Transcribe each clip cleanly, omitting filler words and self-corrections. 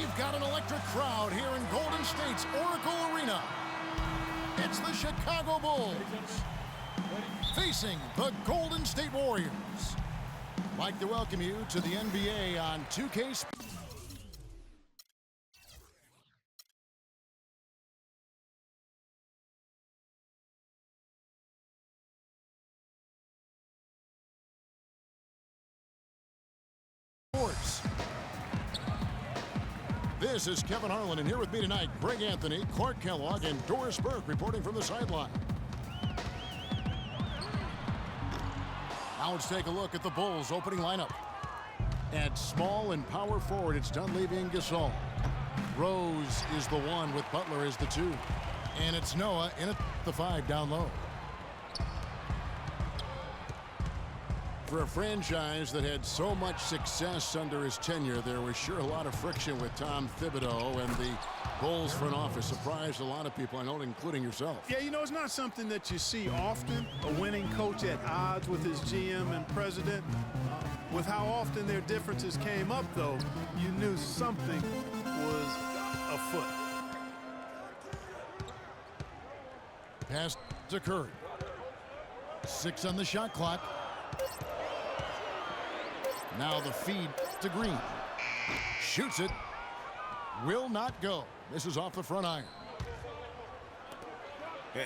We've got an electric crowd here in Golden State's Oracle Arena. It's the Chicago Bulls facing the Golden State Warriors. I'd like to welcome you to the NBA on 2K Sports. This is Kevin Harlan, and here with me tonight, Greg Anthony, Clark Kellogg, and Doris Burke reporting from the sideline. Now let's take a look at the Bulls' opening lineup. At small and power forward, it's Dunleavy and Gasol. Rose is the 1 with Butler as the 2. And it's Noah in at the 5 down low. For a franchise that had so much success under his tenure, there was sure a lot of friction with Tom Thibodeau, and the Bulls front office surprised a lot of people, I know, including yourself. Yeah, you know, it's not something that you see often, a winning coach at odds with his GM and president. With how often their differences came up, though, you knew something was afoot. Pass to Curry. 6 on the shot clock. Now the feed to Green. Shoots it. Will not go. This is off the front iron.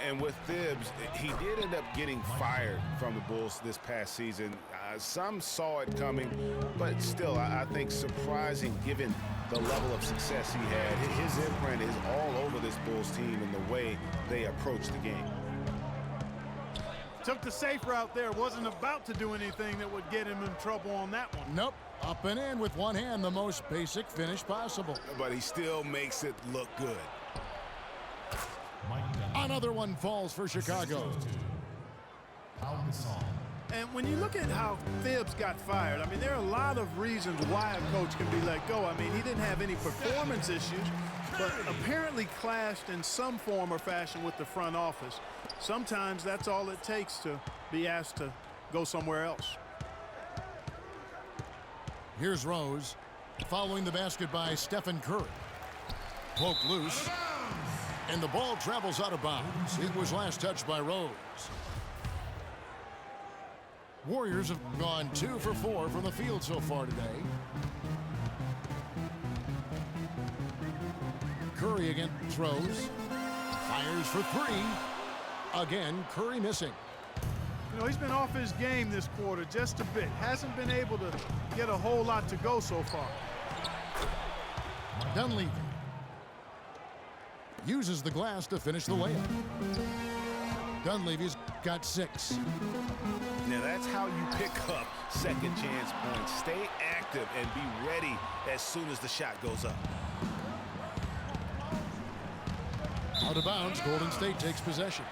And with Thibs, he did end up getting fired from the Bulls this past season. Some saw it coming, but still, I think surprising given the level of success he had. His imprint is all over this Bulls team and the way they approach the game. Took the safe route there. Wasn't about to do anything that would get him in trouble on that one. Nope. Up and in with one hand, the most basic finish possible. But he still makes it look good. Another one falls for Chicago. And when you look at how Thibs got fired, I mean, there are a lot of reasons why a coach can be let go. I mean, he didn't have any performance issues, but apparently clashed in some form or fashion with the front office. Sometimes that's all it takes to be asked to go somewhere else. Here's Rose, following the basket by Stephen Curry. Poked loose, and the ball travels out of bounds. It was last touched by Rose. Warriors have gone 2 for 4 from the field so far today. Curry against Rose. Fires for 3. Again, Curry missing. You know, he's been off his game this quarter just a bit. Hasn't been able to get a whole lot to go so far. Dunleavy uses the glass to finish the layup. Dunleavy's got 6. Now that's how you pick up second chance points. Stay active and be ready as soon as the shot goes up. Out of bounds, Golden State takes possession.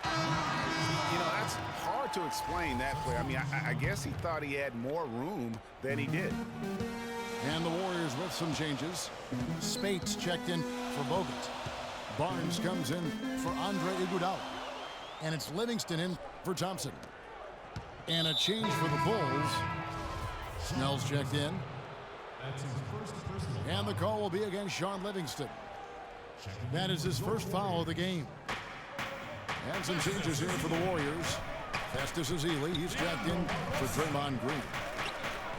You know, that's hard to explain that play. I mean, I guess he thought he had more room than he did. And the Warriors with some changes. Spates checked in for Bogut. Barnes comes in for Andre Iguodala. And it's Livingston in for Thompson. And a change for the Bulls. Snell's checked in. And the call will be against Sean Livingston. That is his first foul of the game. And some changes here for the Warriors. Festus Ezeli, he's checked in for Draymond Green.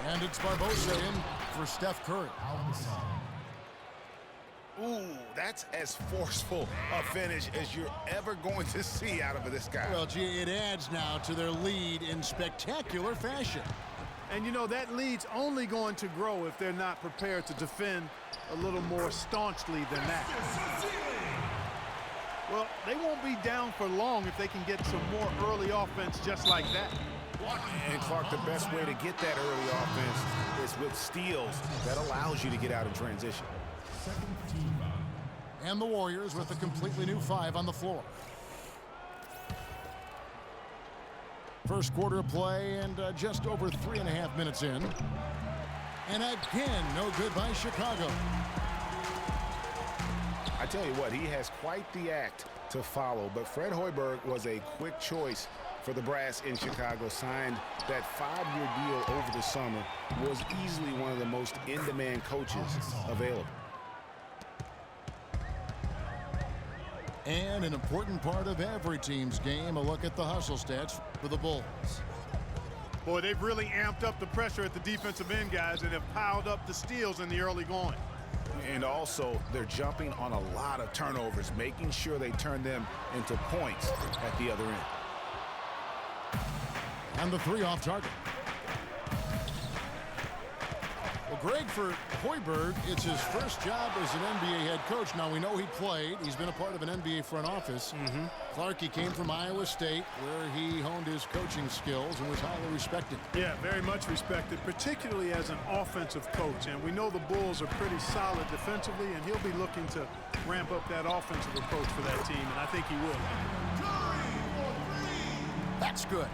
And it's Barbosa in for Steph Curry. Ooh, that's as forceful a finish as you're ever going to see out of this guy. Well, gee, it adds now to their lead in spectacular fashion. And, you know, that lead's only going to grow if they're not prepared to defend a little more staunchly than that. Well, they won't be down for long if they can get some more early offense just like that. And, Clark, the best way to get that early offense is with steals that allows you to get out in transition. And the Warriors with a completely new 5 on the floor. First quarter of play and just over 3.5 minutes in. And again, no good by Chicago. I tell you what, he has quite the act to follow, but Fred Hoiberg was a quick choice for the brass in Chicago. Signed that 5-year deal over the summer. Was easily one of the most in-demand coaches available. And an important part of every team's game, a look at the hustle stats for the Bulls. Boy, they've really amped up the pressure at the defensive end, guys, and have piled up the steals in the early going. And also, they're jumping on a lot of turnovers, making sure they turn them into points at the other end. And the three off target. Well, Greg, for Hoiberg, it's his first job as an NBA head coach. Now, we know he played. He's been a part of an NBA front office. Clark, he came from Iowa State, where he honed his coaching skills and was highly respected. Yeah, very much respected, particularly as an offensive coach. And we know the Bulls are pretty solid defensively, and he'll be looking to ramp up that offensive approach for that team, and I think he will. That's good.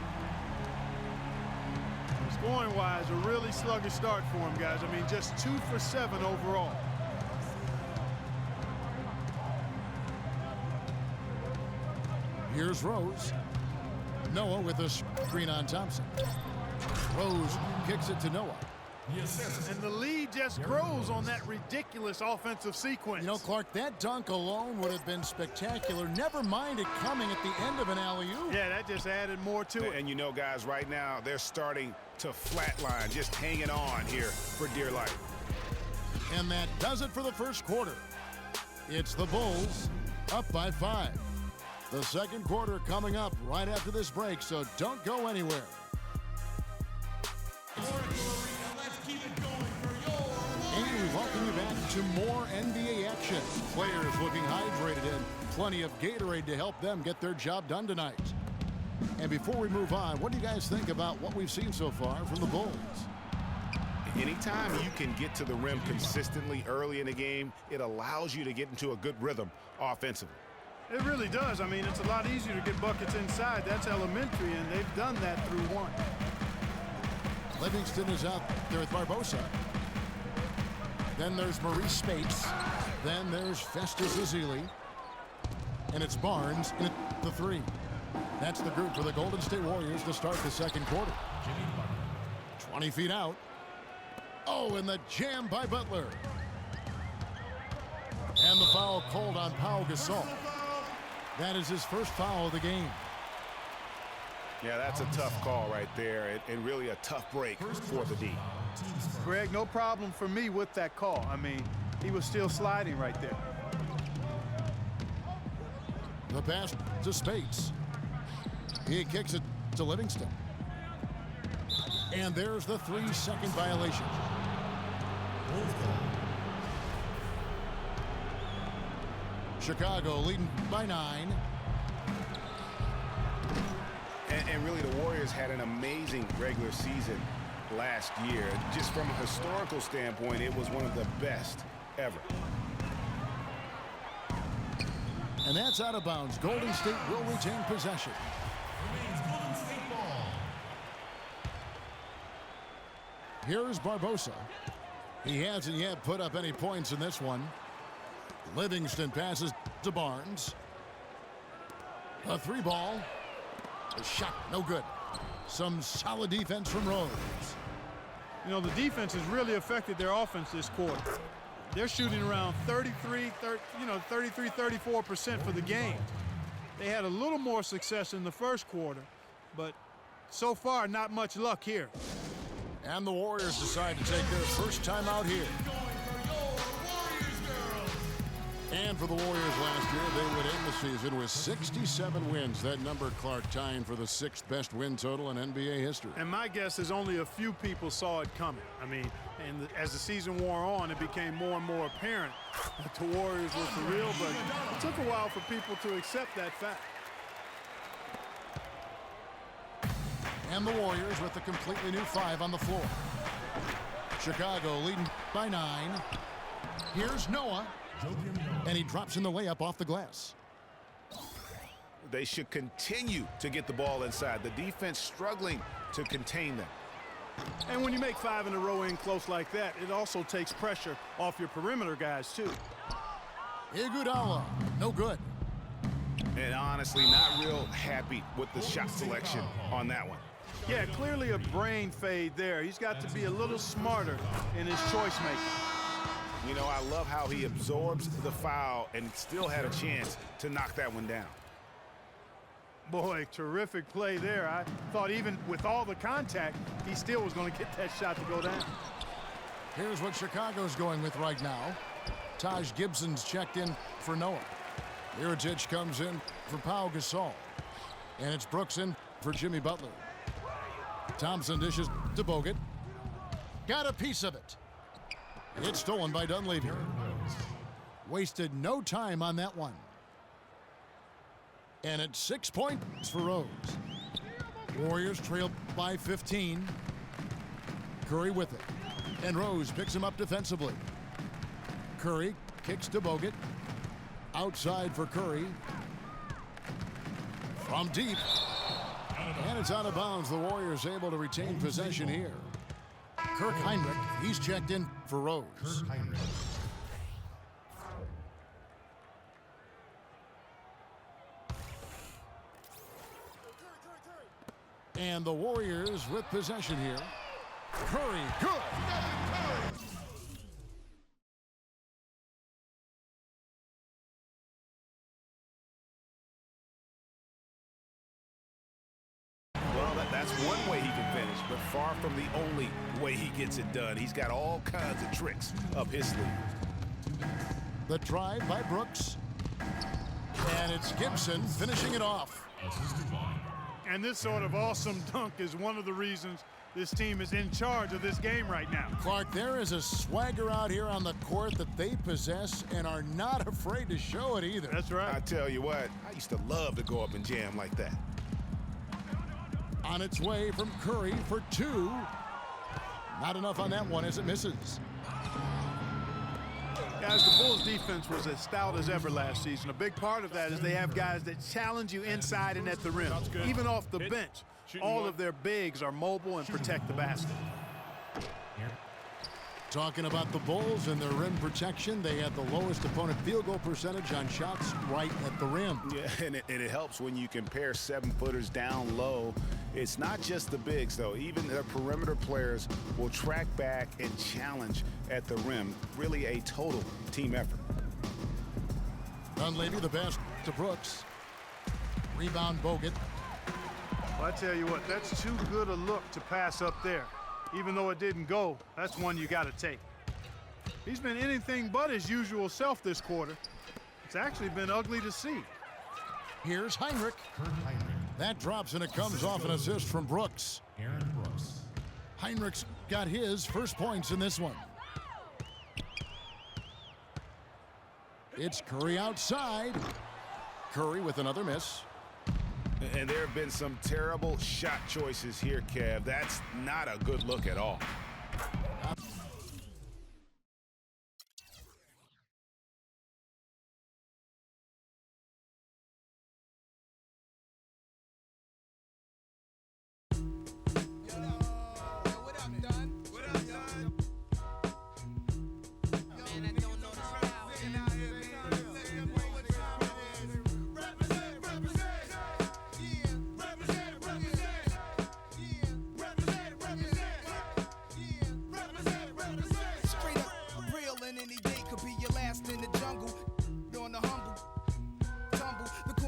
Scoring-wise, a really sluggish start for him, guys. I mean, just 2 for 7 overall. Here's Rose. Noah with a screen on Thompson. Rose kicks it to Noah. And the lead just grows on that ridiculous offensive sequence. You know, Clark, that dunk alone would have been spectacular. Never mind it coming at the end of an alley-oop. Yeah, that just added more to it. And you know, guys, right now, they're starting to flatline, just hanging on here for dear life. And that does it for the first quarter. It's the Bulls up by 5. The second quarter coming up right after this break, so don't go anywhere. And we welcome you back to more NBA action. Players looking hydrated and plenty of Gatorade to help them get their job done tonight. And before we move on, what do you guys think about what we've seen so far from the Bulls? Anytime you can get to the rim consistently early in the game, it allows you to get into a good rhythm offensively. It really does. I mean, it's a lot easier to get buckets inside. That's elementary, and they've done that through one. Livingston is out there with Barbosa. Then there's Maurice Spates. Then there's Festus Ezeli. And it's Barnes in the 3. That's the group for the Golden State Warriors to start the second quarter. 20 feet out. Oh, and the jam by Butler. And the foul called on Pau Gasol. That is his first foul of the game. Yeah, that's a tough call right there, and really a tough break for the D. Greg, no problem for me with that call. I mean, he was still sliding right there. The pass to Spates. He kicks it to Livingston. And there's the 3-second violation. Chicago leading by 9. And really, the Warriors had an amazing regular season last year. Just from a historical standpoint, it was one of the best ever. And that's out of bounds. Golden State will retain possession. Here's Barbosa. He hasn't yet put up any points in this one. Livingston passes to Barnes. A 3-ball. A shot, no good. Some solid defense from Rose. You know, the defense has really affected their offense this quarter. They're shooting around 33-34% for the game. They had a little more success in the first quarter, but so far, not much luck here. And the Warriors decide to take their first time out here. And for the Warriors last year, they would end the season with 67 wins. That number, Clark, tying for the 6th best win total in NBA history. And my guess is only a few people saw it coming. I mean, and as the season wore on, it became more and more apparent that the Warriors were for real, but it took a while for people to accept that fact. And the Warriors with a completely new 5 on the floor. Chicago leading by 9. Here's Noah. And he drops in the layup off the glass. They should continue to get the ball inside. The defense struggling to contain them. And when you make 5 in a row in close like that, it also takes pressure off your perimeter guys, too. Iguodala, no good. And honestly, not real happy with the shot selection on that one. Yeah, clearly a brain fade there. He's got to be a little smarter in his choice making. You know, I love how he absorbs the foul and still had a chance to knock that one down. Boy, terrific play there. I thought even with all the contact, he still was going to get that shot to go down. Here's what Chicago's going with right now. Taj Gibson's checked in for Noah. Mirotic comes in for Pau Gasol. And it's Brooks in for Jimmy Butler. Thompson dishes to Bogut. Got a piece of it. It's stolen by Dunleavy. Wasted no time on that one. And it's 6 points for Rose. Warriors trail by 15. Curry with it. And Rose picks him up defensively. Curry kicks to Bogut. Outside for Curry. From deep. And it's out of bounds. The Warriors able to retain possession here. Kirk Heinrich, he's checked in for Rose. And the Warriors with possession here. Curry, good. Well, that's one way he can finish, but far from the only way he gets it done. He's got all kinds of tricks up his sleeve. The drive by Brooks. And it's Gibson finishing it off. And this sort of awesome dunk is one of the reasons this team is in charge of this game right now. Clark, there is a swagger out here on the court that they possess and are not afraid to show it either. That's right. I tell you what, I used to love to go up and jam like that. On its way from Curry for two. Not enough on that one as it misses. Guys, the Bulls defense was as stout as ever last season. A big part of that is they have guys that challenge you inside and at the rim, even off the bench. All of their bigs are mobile and protect the basket. Talking about the Bulls and their rim protection, they had the lowest opponent field goal percentage on shots right at the rim. Yeah, and it helps when you compare 7-footers down low. It's not just the bigs, though. Even the perimeter players will track back and challenge at the rim. Really a total team effort. Dunleavy the pass to Brooks. Rebound Bogut. Well, I tell you what, that's too good a look to pass up there. Even though it didn't go, that's one you got to take. He's been anything but his usual self this quarter. It's actually been ugly to see. Here's Heinrich. That drops and it comes off an assist from Brooks. Heinrich's got his first points in this one. It's Curry outside. Curry with another miss. And there have been some terrible shot choices here, Kev. That's not a good look at all.